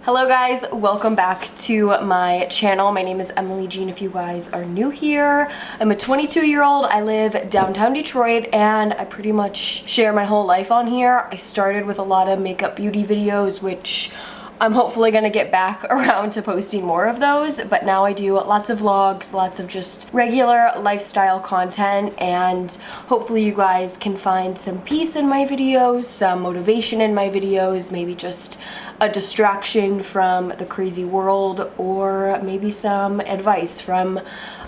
Hello guys, welcome back to my channel. My name is Emily Jean if you guys are new here. I'm a 22-year-old. I live downtown Detroit and I pretty much share my whole life on here. I started with a lot of makeup beauty videos, which I'm hopefully gonna get back around to posting more of those, but now I do lots of vlogs, lots of just regular lifestyle content, and hopefully you guys can find some peace in my videos, some motivation in my videos, maybe just a distraction from the crazy world, or maybe some advice from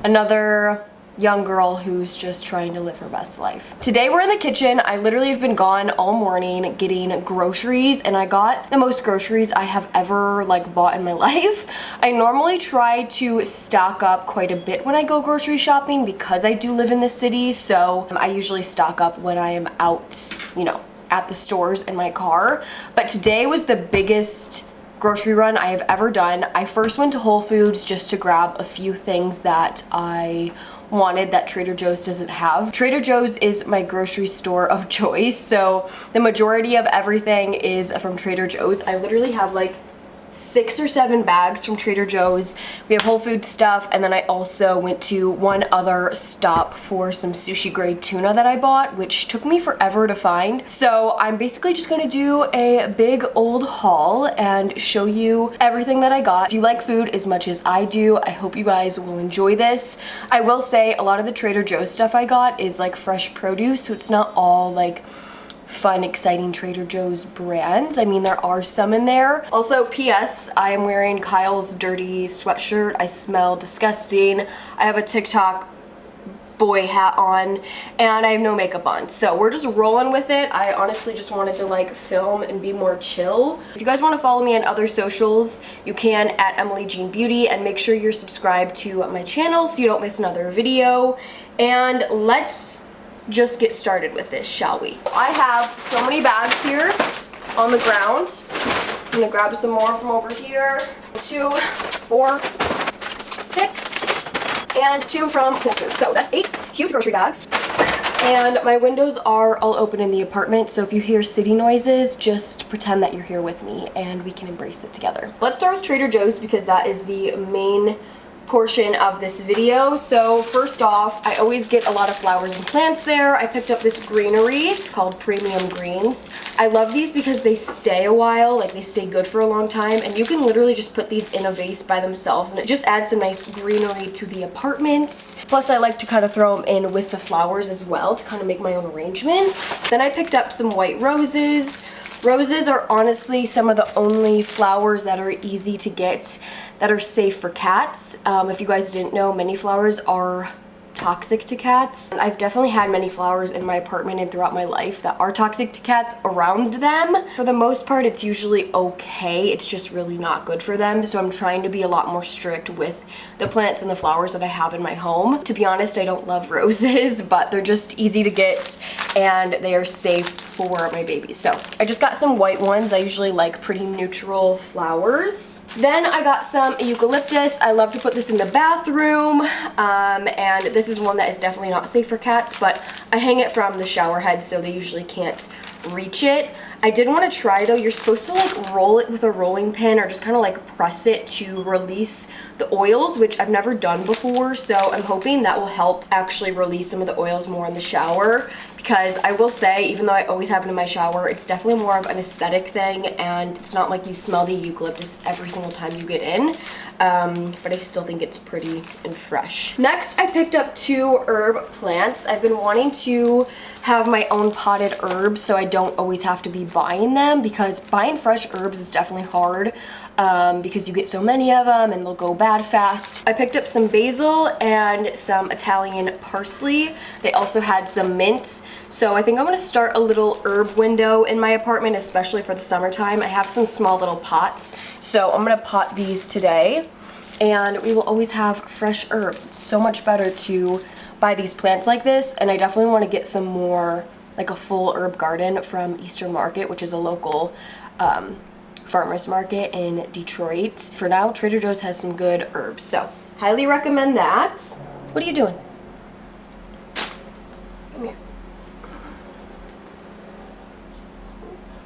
another young girl who's just trying to live her best life. Today we're in the kitchen. I literally have been gone all morning getting groceries, and I got the most groceries I have ever bought in my life. I normally try to stock up quite a bit when I go grocery shopping because I do live in the city, so I usually stock up when I am out, at the stores in my car. But today was the biggest grocery run I have ever done. I first went to Whole Foods just to grab a few things that I wanted that Trader Joe's doesn't have. Trader Joe's is my grocery store of choice, so the majority of everything is from Trader Joe's. I literally have 6 or 7 bags from Trader Joe's. We have Whole Foods stuff, and then I also went to one other stop for some sushi grade tuna that I bought, which took me forever to find. So I'm basically just gonna do a big old haul and show you everything that I got. If you like food as much as I do, I hope you guys will enjoy this. I will say a lot of the Trader Joe's stuff I got is fresh produce, so it's not all fun, exciting Trader Joe's brands. I mean, there are some in there. Also, P.S. I am wearing Kyle's dirty sweatshirt. I smell disgusting. I have a TikTok boy hat on, and I have no makeup on. So we're just rolling with it. I honestly just wanted to film and be more chill. If you guys want to follow me on other socials, you can at emilyfonvillebeauty, and make sure you're subscribed to my channel so you don't miss another video. And let's just get started with this, shall we? I have so many bags here on the ground. I'm gonna grab some more from over here. 2, 4, 6, and 2 from Whole Foods. So that's 8 huge grocery bags. And my windows are all open in the apartment, so if you hear city noises, just pretend that you're here with me and we can embrace it together. Let's start with Trader Joe's because that is the main portion of this video. So first off, I always get a lot of flowers and plants there. I picked up this greenery called Premium Greens. I love these because they stay a while, they stay good for a long time, and you can literally just put these in a vase by themselves, and it just adds some nice greenery to the apartment. Plus I like to kind of throw them in with the flowers as well to kind of make my own arrangement. Then I picked up some white roses. Roses are honestly some of the only flowers that are easy to get that are safe for cats. If you guys didn't know, many flowers are toxic to cats. And I've definitely had many flowers in my apartment and throughout my life that are toxic to cats around them. For the most part, it's usually okay. It's just really not good for them. So I'm trying to be a lot more strict with the plants and the flowers that I have in my home. To be honest, I don't love roses, but they're just easy to get and they are safe for my babies. So I just got some white ones. I usually like pretty neutral flowers. Then I got some eucalyptus. I love to put this in the bathroom, and this is one that is definitely not safe for cats, but I hang it from the shower head so they usually can't reach it. I did want to try though, you're supposed to roll it with a rolling pin or just kind of press it to release the oils, which I've never done before, so I'm hoping that will help actually release some of the oils more in the shower, because I will say, even though I always have it in my shower, it's definitely more of an aesthetic thing, and it's not like you smell the eucalyptus every single time you get in, but I still think it's pretty and fresh. Next, I picked up 2 herb plants. I've been wanting to have my own potted herbs so I don't always have to be buying them, because buying fresh herbs is definitely hard. Because you get so many of them and they'll go bad fast. I picked up some basil and some Italian parsley. They also had some mint. So I think I'm gonna start a little herb window in my apartment, especially for the summertime. I have some small little pots, so I'm gonna pot these today, and we will always have fresh herbs. It's so much better to buy these plants like this, and I definitely wanna get some more, a full herb garden from Eastern Market, which is a local farmers market in Detroit. For now, Trader Joe's has some good herbs, so highly recommend that. What are you doing? Come here.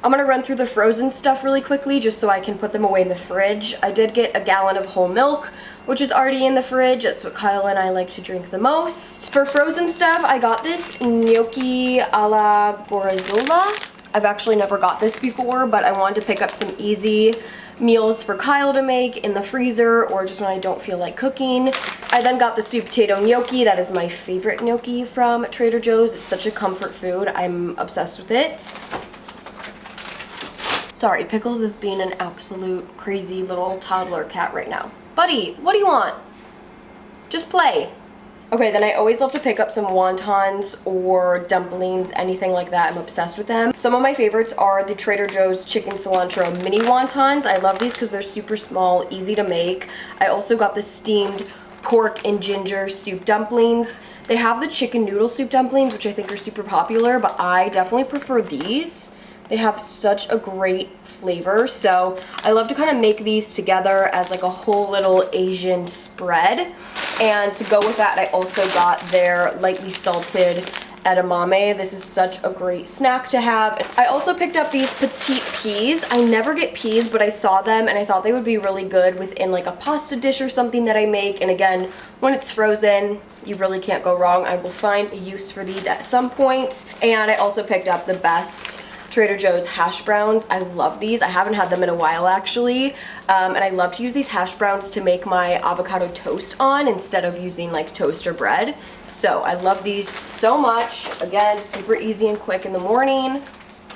I'm gonna run through the frozen stuff really quickly just so I can put them away in the fridge. I did get a gallon of whole milk, which is already in the fridge. That's what Kyle and I like to drink the most. For frozen stuff, I got this gnocchi alla gorgonzola. I've actually never got this before, but I wanted to pick up some easy meals for Kyle to make in the freezer or just when I don't feel like cooking. I then got the sweet potato gnocchi. That is my favorite gnocchi from Trader Joe's. It's such a comfort food. I'm obsessed with it. Sorry, Pickles is being an absolute crazy little toddler cat right now. Buddy, what do you want? Just play. Okay, then I always love to pick up some wontons or dumplings, anything like that. I'm obsessed with them. Some of my favorites are the Trader Joe's chicken cilantro mini wontons. I love these because they're super small, easy to make. I also got the steamed pork and ginger soup dumplings. They have the chicken noodle soup dumplings, which I think are super popular, but I definitely prefer these. They have such a great flavor, so I love to kind of make these together as like a whole little Asian spread. And to go with that, I also got their lightly salted edamame. This is such a great snack to have. I also picked up these petite peas. I never get peas, but I saw them and I thought they would be really good within like a pasta dish or something that I make. And again, when it's frozen, you really can't go wrong. I will find a use for these at some point. And I also picked up the best Trader Joe's hash browns. I love these. I haven't had them in a while actually, and I love to use these hash browns to make my avocado toast on instead of using like toast or bread. So I love these so much. Again, super easy and quick in the morning.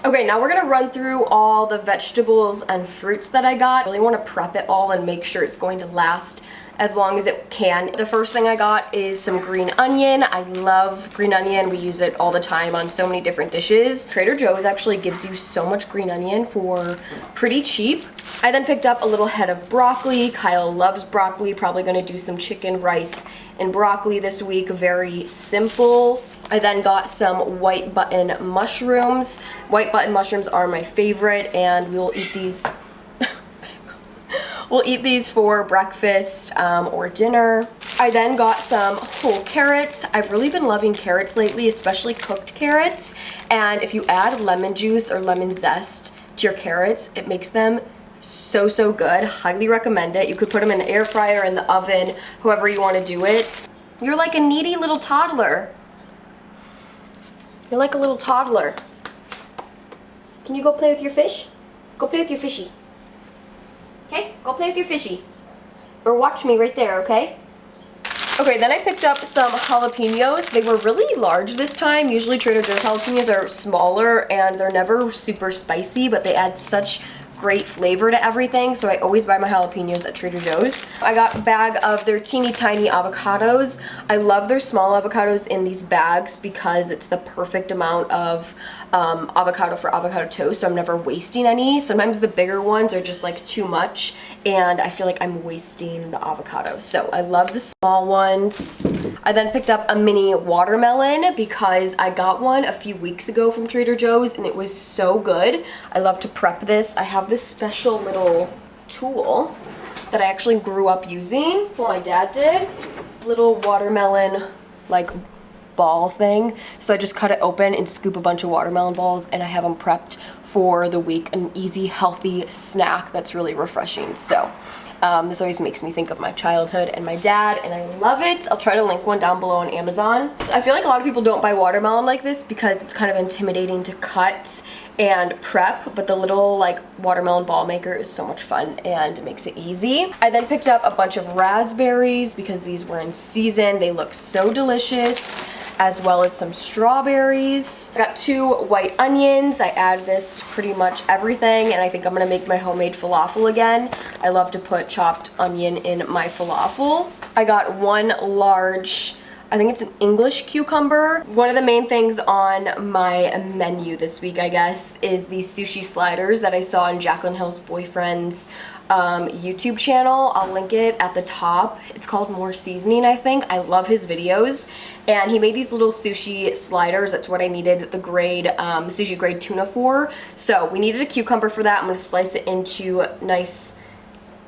Okay, now we're gonna run through all the vegetables and fruits that I got. I really want to prep it all and make sure it's going to last as long as it can. The first thing I got is some green onion. I love green onion. We use it all the time on so many different dishes. Trader Joe's actually gives you so much green onion for pretty cheap. I then picked up a little head of broccoli. Kyle loves broccoli. Probably gonna do some chicken, rice, and broccoli this week. Very simple. I then got some white button mushrooms. White button mushrooms are my favorite, and we will eat these We'll eat these for breakfast or dinner. I then got some whole carrots. I've really been loving carrots lately, especially cooked carrots. And if you add lemon juice or lemon zest to your carrots, it makes them so, so good. Highly recommend it. You could put them in the air fryer, in the oven, however you want to do it. You're like a needy little toddler. You're like a little toddler. Can you go play with your fish? Go play with your fishy. Okay, go play with your fishy. Or watch me right there, okay? Okay, then I picked up some jalapenos. They were really large this time. Usually Trader Joe's jalapenos are smaller and they're never super spicy, but they add such great flavor to everything, so I always buy my jalapenos at Trader Joe's. I got a bag of their teeny tiny avocados. I love their small avocados in these bags because it's the perfect amount of avocado for avocado toast, so I'm never wasting any. Sometimes the bigger ones are just like too much and I feel like I'm wasting the avocado, so I love the small ones. I then picked up a mini watermelon because I got one a few weeks ago from Trader Joe's and it was so good. I love to prep this. I have this special little tool that I actually grew up using. Well, my dad did. Little watermelon like ball thing. So I just cut it open and scoop a bunch of watermelon balls and I have them prepped for the week. An easy, healthy snack that's really refreshing. So this always makes me think of my childhood and my dad, and I love it. I'll try to link one down below on Amazon. I feel like a lot of people don't buy watermelon like this because it's kind of intimidating to cut and prep, but the little like watermelon ball maker is so much fun and makes it easy. I then picked up a bunch of raspberries because these were in season. They look so delicious, as well as some strawberries. I got 2 white onions. I add this to pretty much everything, and I think I'm gonna make my homemade falafel again. I love to put chopped onion in my falafel. I got 1 large, I think it's an English cucumber. One of the main things on my menu this week, I guess, is these sushi sliders that I saw on Jaclyn Hill's boyfriend's YouTube channel. I'll link it at the top. It's called More Seasoning, I think. I love his videos. And he made these little sushi sliders. That's what I needed the grade, sushi grade tuna for. So we needed a cucumber for that. I'm gonna slice it into nice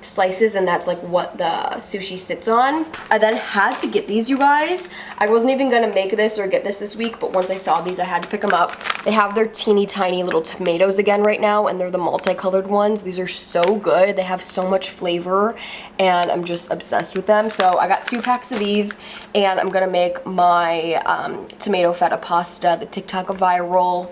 slices, and that's like what the sushi sits on. I then had to get these, you guys. I wasn't even gonna make this or get this week, but once I saw these, I had to pick them up. They have their teeny tiny little tomatoes again right now, and they're the multicolored ones. These are so good. They have so much flavor, and I'm just obsessed with them. So I got 2 packs of these, and I'm gonna make my tomato feta pasta, the TikTok viral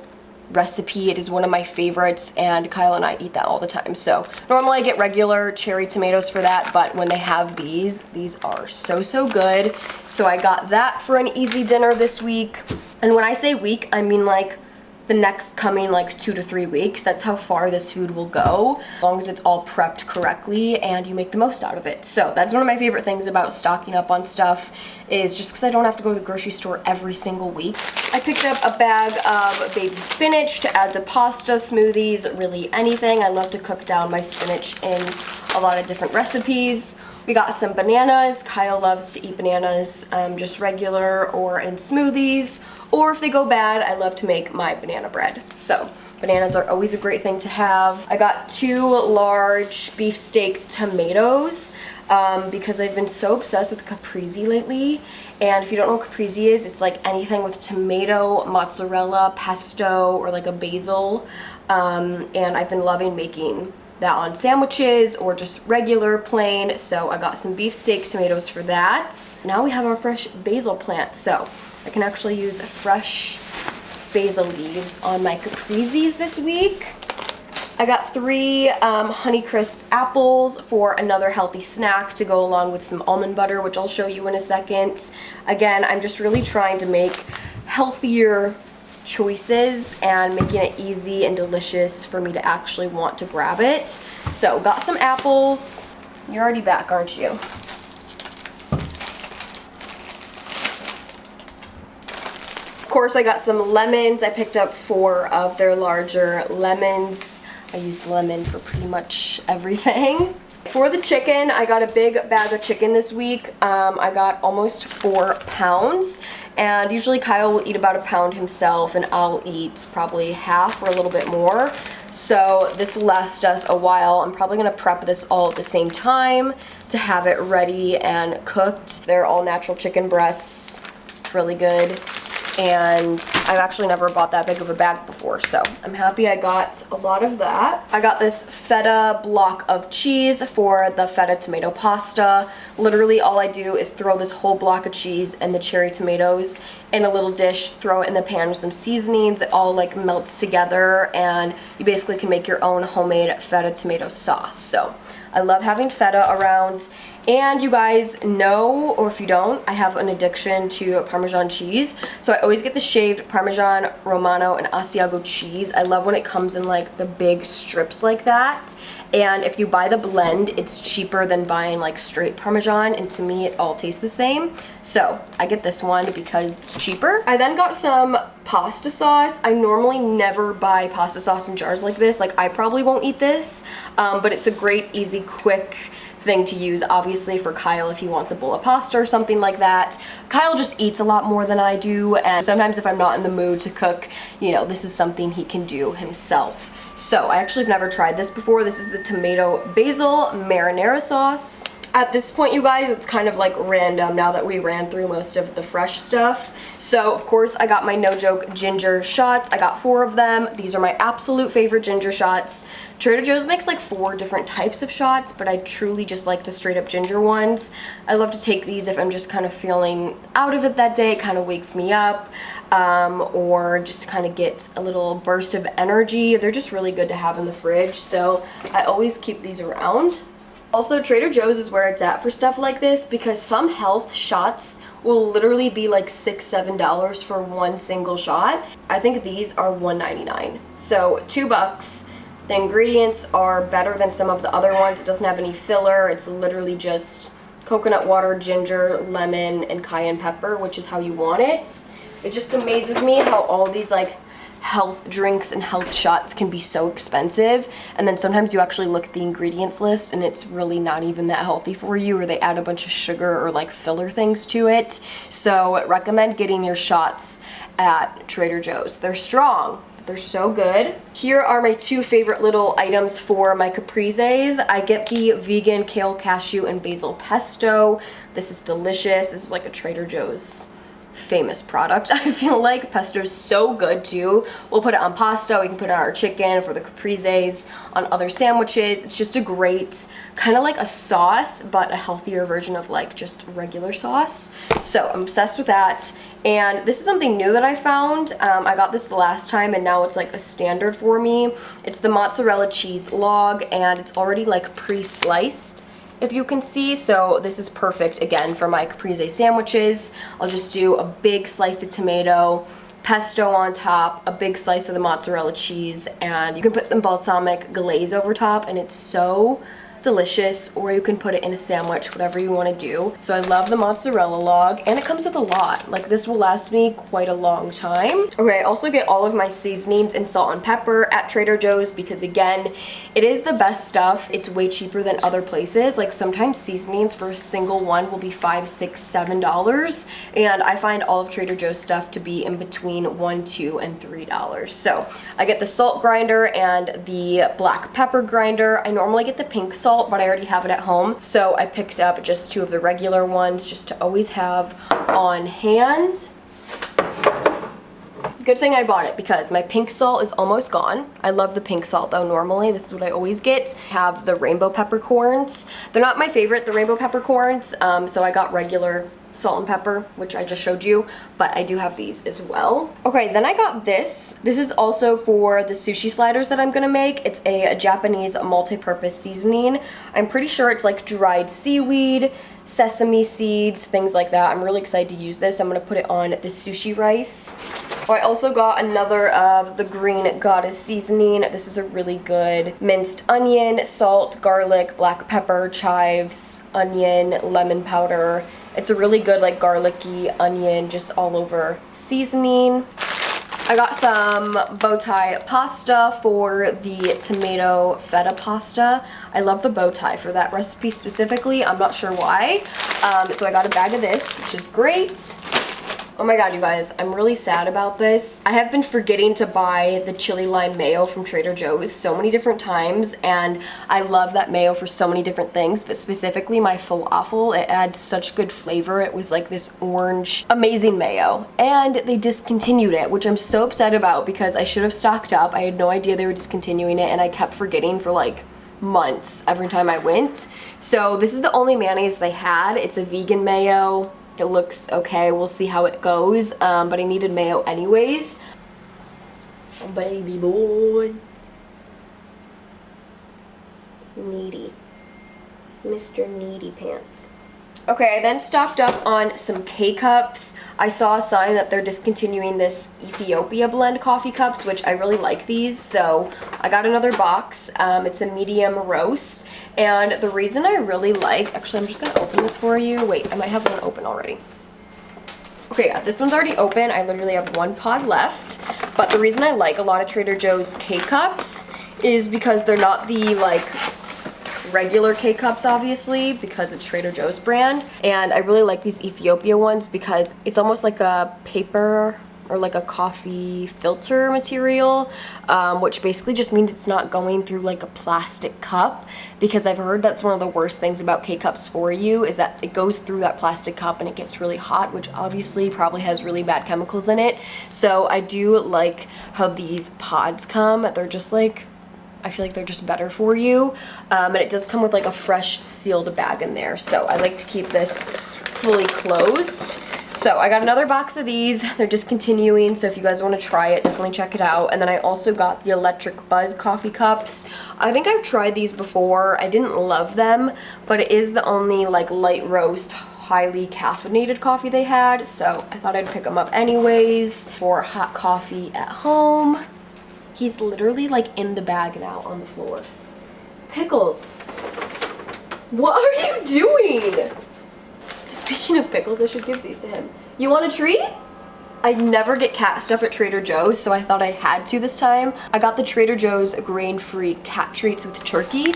recipe. It is one of my favorites, and Kyle and I eat that all the time. So normally I get regular cherry tomatoes for that, but when they have these are so good. So I got that for an easy dinner this week. And when I say week, I mean like the next coming like 2 to 3 weeks. That's how far this food will go, as long as it's all prepped correctly and you make the most out of it. So that's one of my favorite things about stocking up on stuff, is just because I don't have to go to the grocery store every single week. I picked up a bag of baby spinach to add to pasta, smoothies, really anything. I love to cook down my spinach in a lot of different recipes. We got some bananas. Kyle loves to eat bananas just regular or in smoothies, or if they go bad, I love to make my banana bread. So bananas are always a great thing to have. I got 2 large beefsteak tomatoes because I've been so obsessed with caprese lately. And if you don't know what caprese is, it's like anything with tomato, mozzarella, pesto, or like a basil. And I've been loving making that on sandwiches or just regular plain. So I got some beefsteak tomatoes for that. Now we have our fresh basil plant, so I can actually use fresh basil leaves on my capreses this week. I got 3 Honeycrisp apples for another healthy snack to go along with some almond butter, which I'll show you in a second. Again, I'm just really trying to make healthier choices and making it easy and delicious for me to actually want to grab it. So got some apples. You're already back, aren't you? Of course, I got some lemons. I picked up 4 of their larger lemons. I used lemon for pretty much everything. For the chicken, I got a big bag of chicken this week. I got almost 4 pounds, and usually Kyle will eat about a pound himself, and I'll eat probably half or a little bit more. So this will last us a while. I'm probably gonna prep this all at the same time to have it ready and cooked. They're all natural chicken breasts. It's really good. And I've actually never bought that big of a bag before, so I'm happy I got a lot of that. I got this feta block of cheese for the feta tomato pasta. Literally all I do is throw this whole block of cheese and the cherry tomatoes in a little dish, throw it in the pan with some seasonings. It all like melts together, and you basically can make your own homemade feta tomato sauce. So I love having feta around. And you guys know, or if you don't, I have an addiction to Parmesan cheese. So I always get the shaved Parmesan, Romano, and Asiago cheese. I love when it comes in like the big strips like that. And if you buy the blend, it's cheaper than buying like straight Parmesan, and to me it all tastes the same. So I get this one because it's cheaper. I then got some pasta sauce. I normally never buy pasta sauce in jars like this. Like I probably won't eat this, but it's a great, easy, quick thing to use, obviously, for Kyle if he wants a bowl of pasta or something like that. Kyle just eats a lot more than I do, and sometimes if I'm not in the mood to cook, you know, this is something he can do himself. So I actually have never tried this before. This is the tomato basil marinara sauce. At this point, you guys, it's kind of like random now that we ran through most of the fresh stuff. So, of course, I got my No Joke ginger shots. I got 4 of them. These are my absolute favorite ginger shots. Trader Joe's makes like 4 different types of shots, but I truly just like the straight up ginger ones. I love to take these if I'm just kind of feeling out of it that day. It kind of wakes me up, or just to kind of get a little burst of energy. They're just really good to have in the fridge, so I always keep these around. Also, Trader Joe's is where it's at for stuff like this, because some health shots will literally be like $6, $7 for one single shot. I think these are $1.99, so $2. The ingredients are better than some of the other ones. It doesn't have any filler. It's literally just coconut water, ginger, lemon, and cayenne pepper, which is how you want it. It just amazes me how all these like health drinks and health shots can be so expensive, and then sometimes you actually look at the ingredients list and it's really not even that healthy for you, or they add a bunch of sugar or like filler things to it. So recommend getting your shots at Trader Joe's. They're strong, They're so good. Here are my two favorite little items for my caprices. I get the vegan kale, cashew, and basil pesto. This is delicious. This is like a Trader Joe's famous product. I feel like pesto is so good too. We'll put it on pasta, we can put it on our chicken for the caprices, on other sandwiches. It's just a great kind of like a sauce, but a healthier version of like just regular sauce. So I'm obsessed with that. And this is something new that I found. I got this the last time and now it's like a standard for me. It's the mozzarella cheese log and it's already like pre-sliced, if you can see. So this is perfect again for my caprese sandwiches. I'll just do a big slice of tomato, pesto on top, a big slice of the mozzarella cheese, and you can put some balsamic glaze over top and it's so delicious, or you can put it in a sandwich, whatever you want to do. So I love the mozzarella log and it comes with a lot. Like this will last me quite a long time. Okay, I also get all of my seasonings and salt and pepper at Trader Joe's because again, it is the best stuff. It's way cheaper than other places. Like sometimes seasonings for a single one will be $5, $6, $7, and I find all of Trader Joe's stuff to be in between $1, $2, and $3. So I get the salt grinder and the black pepper grinder. I normally get the pink salt, but I already have it at home. So I picked up just 2 of the regular ones just to always have on hand. Good thing I bought it because my pink salt is almost gone. I love the pink salt though normally. This is what I always get. Have the rainbow peppercorns. They're not my favorite, the rainbow peppercorns, so I got regular salt and pepper, which I just showed you, but I do have these as well. Okay, then I got this. This is also for the sushi sliders that I'm gonna make. It's a Japanese multi-purpose seasoning. I'm pretty sure it's like dried seaweed, sesame seeds, things like that. I'm really excited to use this. I'm gonna put it on the sushi rice. Oh, I also got another of the Green Goddess seasoning. This is a really good minced onion, salt, garlic, black pepper, chives, onion, lemon powder. It's a really good like garlicky onion, just all over seasoning. I got some bow tie pasta for the tomato feta pasta. I love the bow tie for that recipe specifically. I'm not sure why. So I got a bag of this, which is great. Oh my god, you guys, I'm really sad about this. I have been forgetting to buy the chili lime mayo from Trader Joe's so many different times, and I love that mayo for so many different things, but specifically my falafel, it adds such good flavor. It was like this orange, amazing mayo, and they discontinued it, which I'm so upset about because I should have stocked up. I had no idea they were discontinuing it, and I kept forgetting for like months every time I went. So this is the only mayonnaise they had. It's a vegan mayo. It looks okay, we'll see how it goes, but I needed mayo anyways. Oh, baby boy. Needy. Mr. Needy Pants. Okay, I then stocked up on some K-Cups. I saw a sign that they're discontinuing this Ethiopia blend coffee cups, which I really like these, so I got another box. It's a medium roast, and the reason I really like, actually I'm just gonna open this for you. Wait, I might have one open already. Okay, yeah, this one's already open. I literally have one pod left, but the reason I like a lot of Trader Joe's K-Cups is because they're not the like regular K-Cups, obviously, because it's Trader Joe's brand. And I really like these Ethiopia ones because it's almost like a paper or like a coffee filter material, which basically just means it's not going through like a plastic cup, because I've heard that's one of the worst things about K-Cups for you is that it goes through that plastic cup and it gets really hot, which obviously probably has really bad chemicals in it. So I do like how these pods come. They're just like, I feel like they're just better for you. And it does come with like a fresh sealed bag in there. So I like to keep this fully closed. So I got another box of these. They're discontinuing, so if you guys want to try it, definitely check it out. And then I also got the Electric Buzz coffee cups. I think I've tried these before. I didn't love them, but it is the only like light roast, highly caffeinated coffee they had. So I thought I'd pick them up anyways for hot coffee at home. He's literally like in the bag now on the floor. Pickles, what are you doing? Speaking of pickles, I should give these to him. You want a treat? I never get cat stuff at Trader Joe's, so I thought I had to this time. I got the Trader Joe's grain-free cat treats with turkey.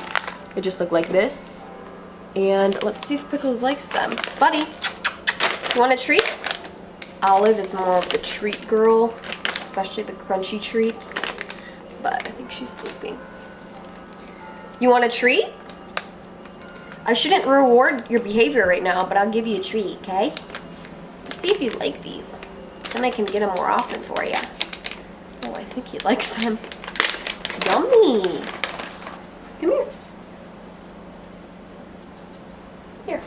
They just look like this. And let's see if Pickles likes them. Buddy, you want a treat? Olive is more of the treat girl, especially the crunchy treats. But I think she's sleeping. You want a treat? I shouldn't reward your behavior right now, but I'll give you a treat, okay? Let's see if you like these. Then I can get them more often for you. Oh, I think he likes them. Yummy. Come here. Here.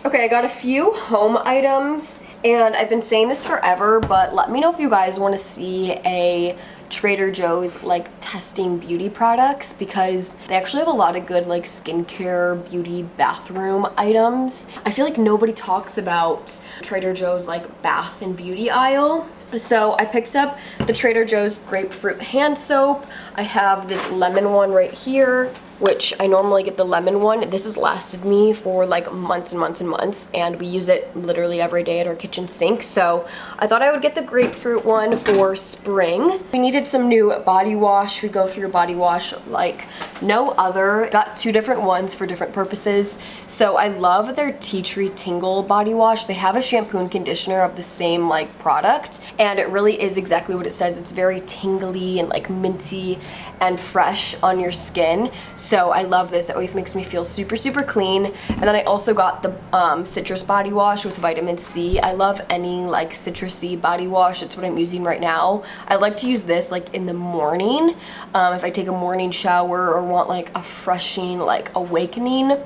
Okay, I got a few home items, and I've been saying this forever, but let me know if you guys want to see a Trader Joe's like testing beauty products, because they actually have a lot of good like skincare, beauty, bathroom items. I feel like nobody talks about Trader Joe's like bath and beauty aisle. So I picked up the Trader Joe's grapefruit hand soap. I have this lemon one right here, which I normally get the lemon one. This has lasted me for like months and months and months, and we use it literally every day at our kitchen sink. So I thought I would get the grapefruit one for spring. We needed some new body wash. We go through body wash like no other. Got two different ones for different purposes. So I love their Tea Tree Tingle body wash. They have a shampoo and conditioner of the same like product, and it really is exactly what it says. It's very tingly and like minty and fresh on your skin. So I love this. It always makes me feel super, super clean. And then I also got the citrus body wash with vitamin C. I love any like citrusy body wash. It's what I'm using right now. I like to use this like in the morning if I take a morning shower or want like a freshing, like awakening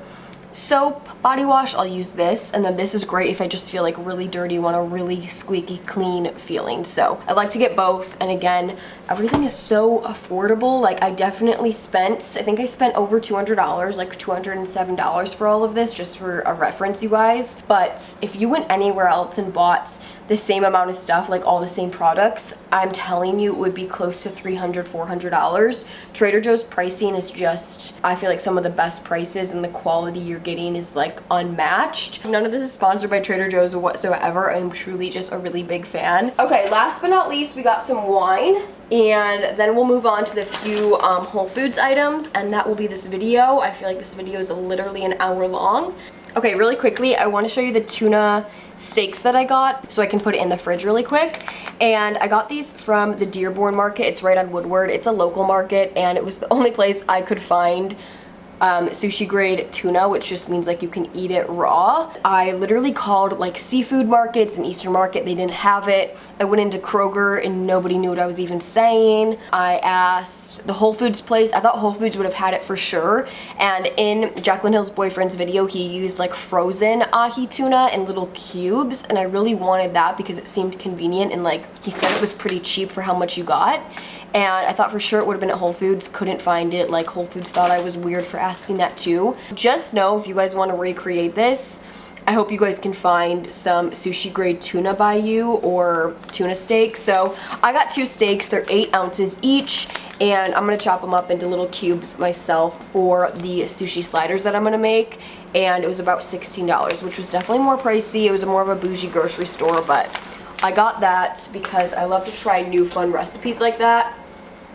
soap body wash, I'll use this. And then this is great if I just feel like really dirty, want a really squeaky clean feeling. So I like to get both. And again, everything is so affordable. Like I definitely spent, I think I spent over $200, like $207 for all of this, just for a reference, you guys. But if you went anywhere else and bought the same amount of stuff, like all the same products, I'm telling you it would be close to $300, $400. Trader Joe's pricing is just, I feel like some of the best prices, and the quality you're getting is like unmatched. None of this is sponsored by Trader Joe's whatsoever. I'm truly just a really big fan. Okay, last but not least, we got some wine, and then we'll move on to the few Whole Foods items, and that will be this video. I feel like this video is literally an hour long. Okay, really quickly, I want to show you the tuna steaks that I got so I can put it in the fridge really quick. And I got these from the Dearborn Market. It's right on Woodward. It's a local market, and it was the only place I could find sushi grade tuna, which just means like you can eat it raw. I literally called like seafood markets and Eastern Market. They didn't have it. I went into Kroger and nobody knew what I was even saying. I asked the Whole Foods place. I thought Whole Foods would have had it for sure. And in Jaclyn Hill's boyfriend's video, he used like frozen ahi tuna in little cubes, and I really wanted that because it seemed convenient, and like he said it was pretty cheap for how much you got. And I thought for sure it would have been at Whole Foods. Couldn't find it. Like Whole Foods thought I was weird for asking that too. Just know if you guys want to recreate this, I hope you guys can find some sushi grade tuna by you, or tuna steaks. So I got 2 steaks. They're 8 ounces each, and I'm gonna chop them up into little cubes myself for the sushi sliders that I'm gonna make. And it was about $16, which was definitely more pricey. It was more of a bougie grocery store, but I got that because I love to try new fun recipes like that.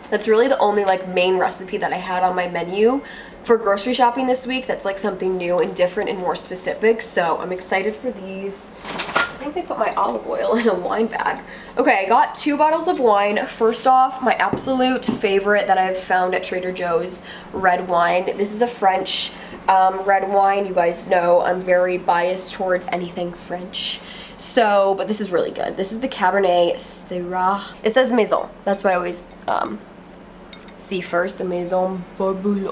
That's really the only like main recipe that I had on my menu for grocery shopping this week that's like something new and different and more specific. So I'm excited for these. I think they put my olive oil in a wine bag. Okay, I got 2 bottles of wine. First off, my absolute favorite that I've found at Trader Joe's, red wine. This is a French red wine. You guys know I'm very biased towards anything French. So, but this is really good. This is the Cabernet Syrah. It says Maison. That's why I always see first, the Maison Bourbon.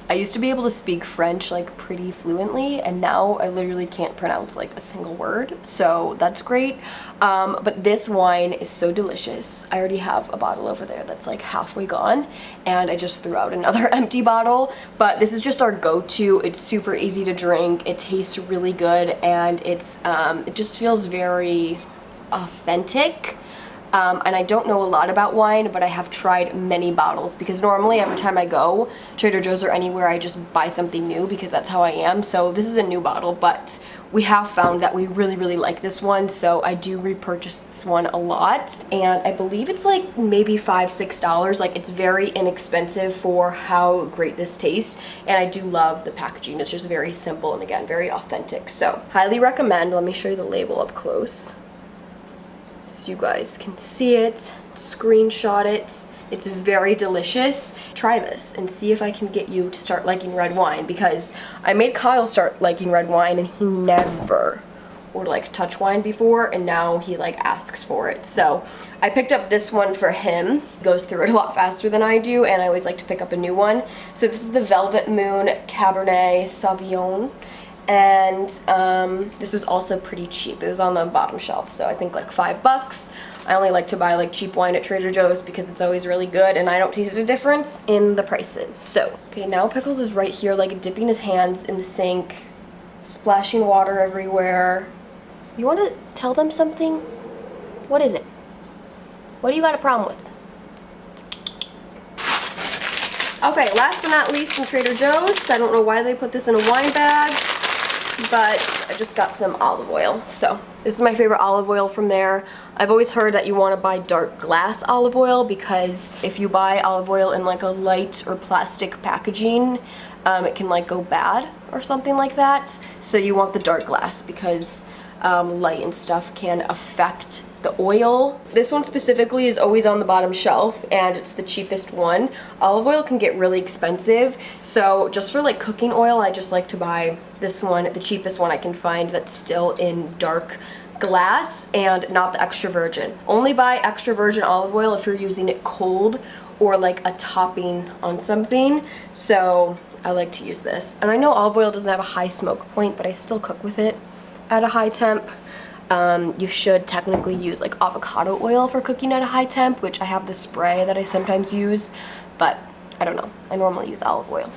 I used to be able to speak French like pretty fluently, and now I literally can't pronounce like a single word, so that's great. But this wine is so delicious. I already have a bottle over there that's like halfway gone, and I just threw out another empty bottle. But this is just our go-to. It's super easy to drink. It tastes really good, and it's it just feels very authentic. And I don't know a lot about wine, but I have tried many bottles, because normally every time I go Trader Joe's or anywhere, I just buy something new because that's how I am. So this is a new bottle, but we have found that we really, really like this one, so I do repurchase this one a lot. And I believe it's like maybe $5, $6. Like, it's very inexpensive for how great this tastes, and I do love the packaging. It's just very simple and, again, very authentic. So highly recommend. Let me show you the label up close. so you guys can see it, screenshot it. It's very delicious. Try this and see if I can get you to start liking red wine, because I made Kyle start liking red wine and he never would like touch wine before, and now he like asks for it. So I picked up this one for him. He goes through it a lot faster than I do, and I always like to pick up a new one. So this is the Velvet Moon Cabernet Sauvignon, and this was also pretty cheap. It was on the bottom shelf, so I think like $5. I only like to buy like cheap wine at Trader Joe's because it's always really good and I don't taste a difference in the prices. So, okay, now Pickles is right here like dipping his hands in the sink, splashing water everywhere. You want to tell them something? What is it? What do you got a problem with? Okay, last but not least from Trader Joe's. I don't know why they put this in a wine bag, but I just got some olive oil. So this is my favorite olive oil from there. I've always heard that you want to buy dark glass olive oil, because if you buy olive oil in like a light or plastic packaging, it can like go bad or something like that. So you want the dark glass, because light and stuff can affect the oil. This one specifically is always on the bottom shelf, and it's the cheapest one. Olive oil can get really expensive, so just for like cooking oil, I just like to buy this one, the cheapest one I can find that's still in dark glass and not the extra virgin. Only buy extra virgin olive oil if you're using it cold or like a topping on something. So I like to use this. And I know olive oil doesn't have a high smoke point, but I still cook with it at a high temp. You should technically use like avocado oil for cooking at a high temp, which I have the spray that I sometimes use, but I don't know. I normally use olive oil.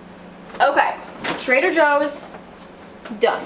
Okay, Trader Joe's, done.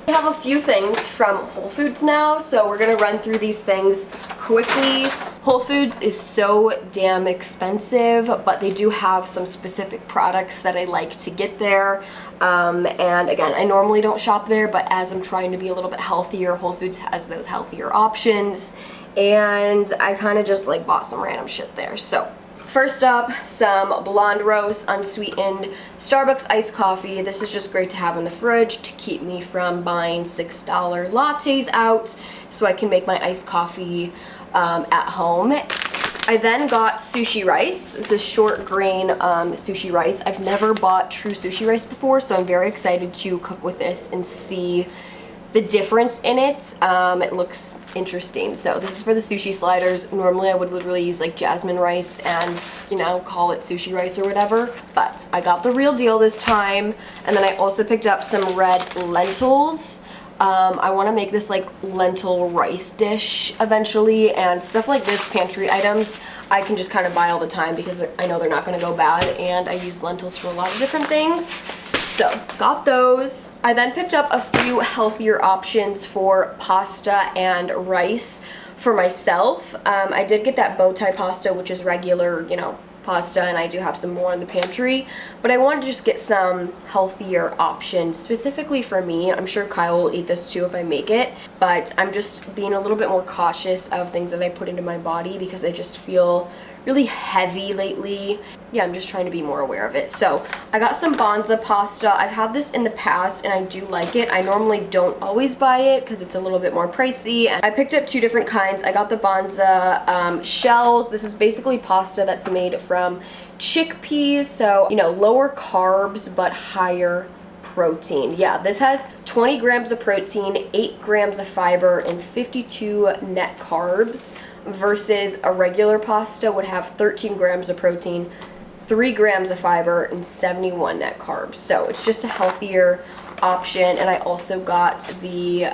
We have a few things from Whole Foods now, so we're gonna run through these things quickly. Whole Foods is so damn expensive, but they do have some specific products that I like to get there. And again, I normally don't shop there, but as I'm trying to be a little bit healthier, Whole Foods has those healthier options, and I kind of just like bought some random shit there. So first up, some blonde roast unsweetened Starbucks iced coffee. This is just great to have in the fridge to keep me from buying $6 lattes out, so I can make my iced coffee at home. I then got sushi rice. This is short grain sushi rice. I've never bought true sushi rice before, so I'm very excited to cook with this and see the difference in it. It looks interesting. So this is for the sushi sliders. Normally I would literally use like jasmine rice and, you know, call it sushi rice or whatever, but I got the real deal this time. And then I also picked up some red lentils. I want to make this like lentil rice dish eventually, and stuff like this, pantry items, I can just kind of buy all the time because I know they're not going to go bad, and I use lentils for a lot of different things. So got those. I then picked up a few healthier options for pasta and rice for myself. I did get that bow tie pasta, which is regular, you know, pasta, and I do have some more in the pantry, but I wanted to just get some healthier options specifically for me. I'm sure Kyle will eat this too if I make it, but I'm just being a little bit more cautious of things that I put into my body because I just feel really heavy lately. Yeah, I'm just trying to be more aware of it. So I got some Bonza pasta. I've had this in the past and I do like it. I normally don't always buy it because it's a little bit more pricey. And I picked up two different kinds. I got the Bonza shells. This is basically pasta that's made from chickpeas, so, you know, lower carbs but higher protein. Yeah, this has 20 grams of protein, 8 grams of fiber, and 52 net carbs, versus a regular pasta would have 13 grams of protein, 3 grams of fiber, and 71 net carbs. So it's just a healthier option. And I also got the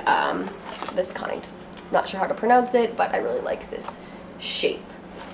this kind. Not sure how to pronounce it, but I really like this shape.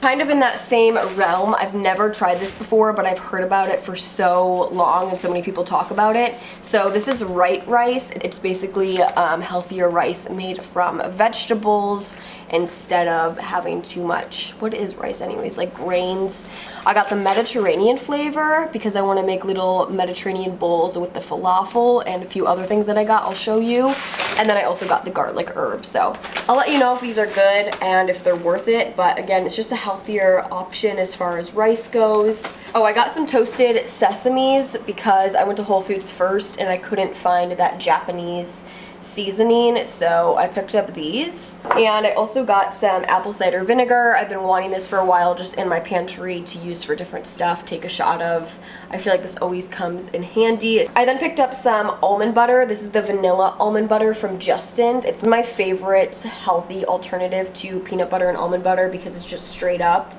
Kind of in that same realm, I've never tried this before, but I've heard about it for so long and so many people talk about it. So this is Right rice. It's basically healthier rice made from vegetables instead of having too much, what is rice anyways, like grains. I got the Mediterranean flavor because I want to make little Mediterranean bowls with the falafel and a few other things that I got. I'll show you. And then I also got the garlic herb. So I'll let you know if these are good and if they're worth it. But again, it's just a healthier option as far as rice goes. Oh, I got some toasted sesames because I went to Whole Foods first and I couldn't find that Japanese seasoning, so I picked up these. And I also got some apple cider vinegar. I've been wanting this for a while, just in my pantry to use for different stuff, take a shot of. I feel like this always comes in handy. I then picked up some almond butter. This is the vanilla almond butter from Justin. It's my favorite healthy alternative to peanut butter and almond butter because it's just straight up.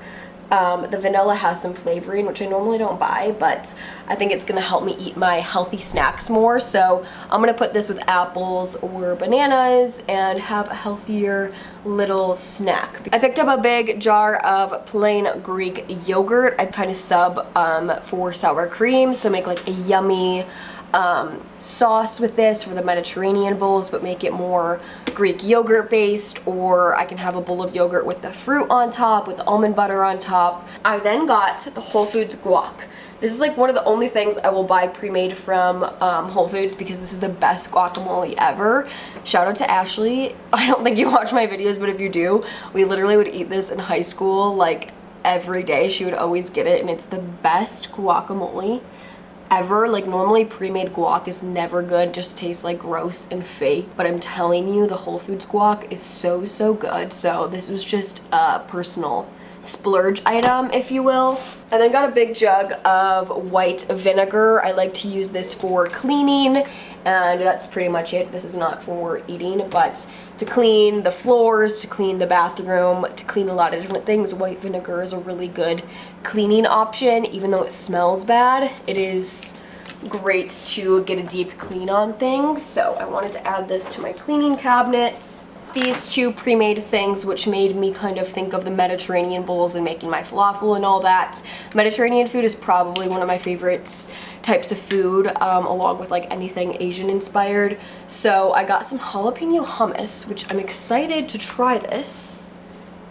The vanilla has some flavoring, which I normally don't buy, but I think it's gonna help me eat my healthy snacks more. So I'm gonna put this with apples or bananas and have a healthier little snack. I picked up a big jar of plain Greek yogurt. I kind of sub for sour cream, so make like a yummy sauce with this for the Mediterranean bowls, but make it more Greek yogurt based, or I can have a bowl of yogurt with the fruit on top, with the almond butter on top. I then got the Whole Foods guac. This is like one of the only things I will buy pre-made from Whole Foods because this is the best guacamole ever. Shout out to Ashley. I don't think you watch my videos, but if you do, we literally would eat this in high school like every day. She would always get it, and it's the best guacamole ever. Like, normally pre-made guac is never good, just tastes like gross and fake, but I'm telling you, the Whole Foods guac is so good. So this was just a personal splurge item, if you will. I then got a big jug of white vinegar. I like to use this for cleaning, and that's pretty much it. This is not for eating, but to clean the floors, to clean the bathroom, to clean a lot of different things, white vinegar is a really good cleaning option. Even though it smells bad, it is great to get a deep clean on things. So I wanted to add this to my cleaning cabinet. These two pre-made things, which made me kind of think of the Mediterranean bowls and making my falafel and all that. Mediterranean food is probably one of my favorites types of food, along with like anything Asian inspired. So I got some jalapeno hummus, which I'm excited to try this,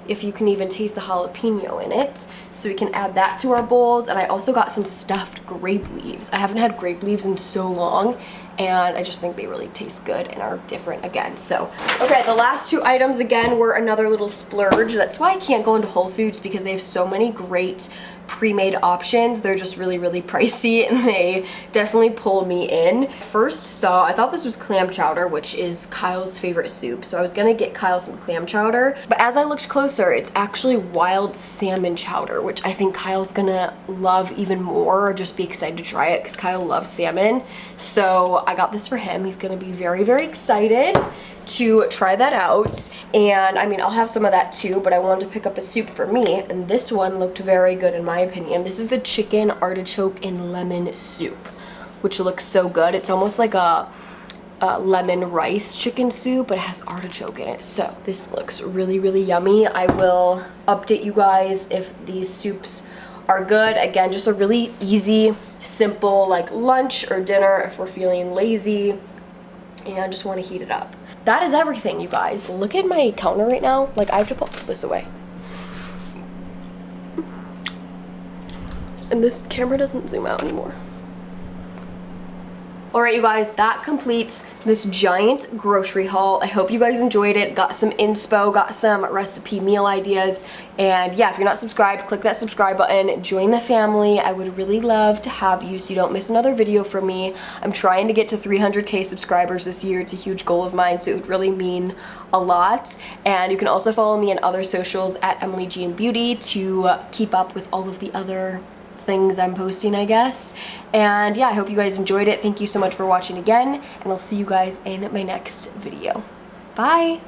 if you can even taste the jalapeno in it. So we can add that to our bowls. And I also got some stuffed grape leaves. I haven't had grape leaves in so long, and I just think they really taste good and are different again. So, okay, the last two items again were another little splurge. That's why I can't go into Whole Foods, because they have so many great pre-made options. They're just really pricey, and they definitely pull me in. First I thought this was clam chowder, which is Kyle's favorite soup, so I was gonna get Kyle some clam chowder, but as I looked closer, it's actually wild salmon chowder, which I think Kyle's gonna love even more, or just be excited to try it because Kyle loves salmon. So I got this for him. He's gonna be very excited to try that out. And I mean, I'll have some of that too, but I wanted to pick up a soup for me, and this one looked very good in my opinion. This is the chicken artichoke and lemon soup, which looks so good. It's almost like a lemon rice chicken soup, but it has artichoke in it. So this looks really yummy. I will update you guys if these soups are good. Again, just a really easy, simple like lunch or dinner if we're feeling lazy and just want to heat it up. That is everything, you guys. Look at my counter right now. Like, I have to put this away. And this camera doesn't zoom out anymore. Alright, you guys, that completes this giant grocery haul. I hope you guys enjoyed it. Got some inspo, got some recipe meal ideas. And yeah, if you're not subscribed, click that subscribe button. Join the family. I would really love to have you so you don't miss another video from me. I'm trying to get to 300k subscribers this year. It's a huge goal of mine, so it would really mean a lot. And you can also follow me on other socials at emilyfonvillebeauty to keep up with all of the other things I'm posting, I guess. And yeah, I hope you guys enjoyed it. Thank you so much for watching again, and I'll see you guys in my next video. Bye!